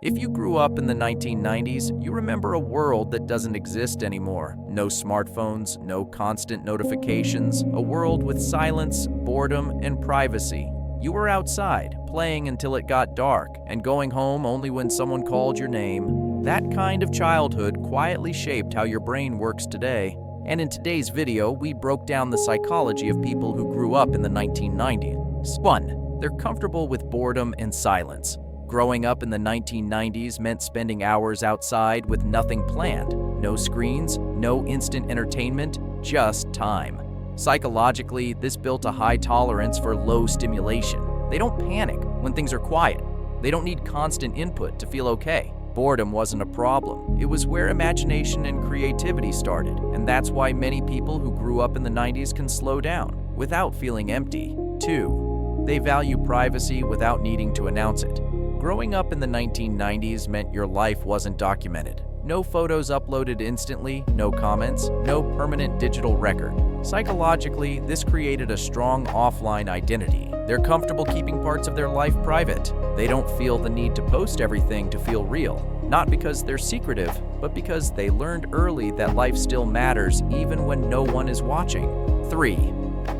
If you grew up in the 1990s, you remember a world that doesn't exist anymore. No smartphones, no constant notifications, a world with silence, boredom, and privacy. You were outside, playing until it got dark, and going home only when someone called your name. That kind of childhood quietly shaped how your brain works today. And in today's video, we broke down the psychology of people who grew up in the 1990s. 1. They're comfortable with boredom and silence. Growing up in the 1990s meant spending hours outside with nothing planned. No screens, no instant entertainment, just time. Psychologically, this built a high tolerance for low stimulation. They don't panic when things are quiet. They don't need constant input to feel okay. Boredom wasn't a problem. It was where imagination and creativity started, and that's why many people who grew up in the 90s can slow down without feeling empty. 2. They value privacy without needing to announce it. Growing up in the 1990s meant your life wasn't documented. No photos uploaded instantly, no comments, no permanent digital record. Psychologically, this created a strong offline identity. They're comfortable keeping parts of their life private. They don't feel the need to post everything to feel real. Not because they're secretive, but because they learned early that life still matters even when no one is watching. 3.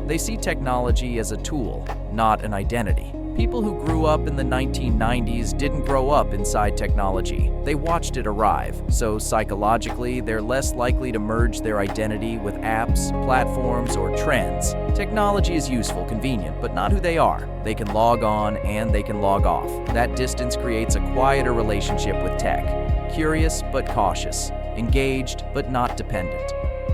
They see technology as a tool, not an identity. People who grew up in the 1990s didn't grow up inside technology. They watched it arrive, so psychologically, they're less likely to merge their identity with apps, platforms, or trends. Technology is useful, convenient, but not who they are. They can log on and they can log off. That distance creates a quieter relationship with tech. Curious but cautious, engaged but not dependent.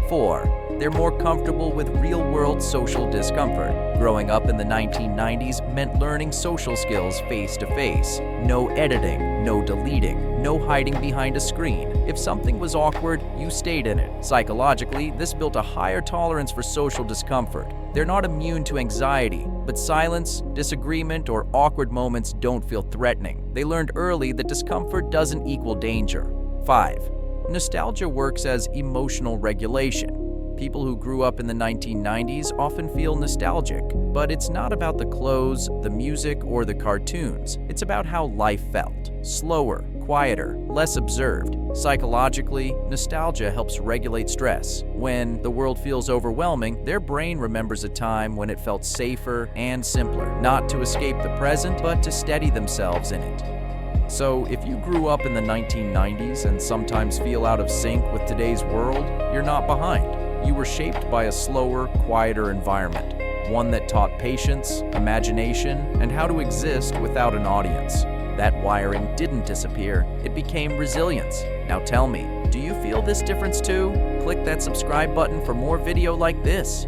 4. They're more comfortable with real-world social discomfort. Growing up in the 1990s meant learning social skills face-to-face. No editing, no deleting, no hiding behind a screen. If something was awkward, you stayed in it. Psychologically, this built a higher tolerance for social discomfort. They're not immune to anxiety, but silence, disagreement, or awkward moments don't feel threatening. They learned early that discomfort doesn't equal danger. 5. Nostalgia works as emotional regulation. People who grew up in the 1990s often feel nostalgic, but it's not about the clothes, the music, or the cartoons. It's about how life felt. Slower, quieter, less observed. Psychologically, nostalgia helps regulate stress. When the world feels overwhelming, their brain remembers a time when it felt safer and simpler, not to escape the present, but to steady themselves in it. So, if you grew up in the 1990s and sometimes feel out of sync with today's world, you're not behind. You were shaped by a slower, quieter environment, one that taught patience, imagination, and how to exist without an audience. That wiring didn't disappear, it became resilience. Now tell me, do you feel this difference too? Click that subscribe button for more video like this.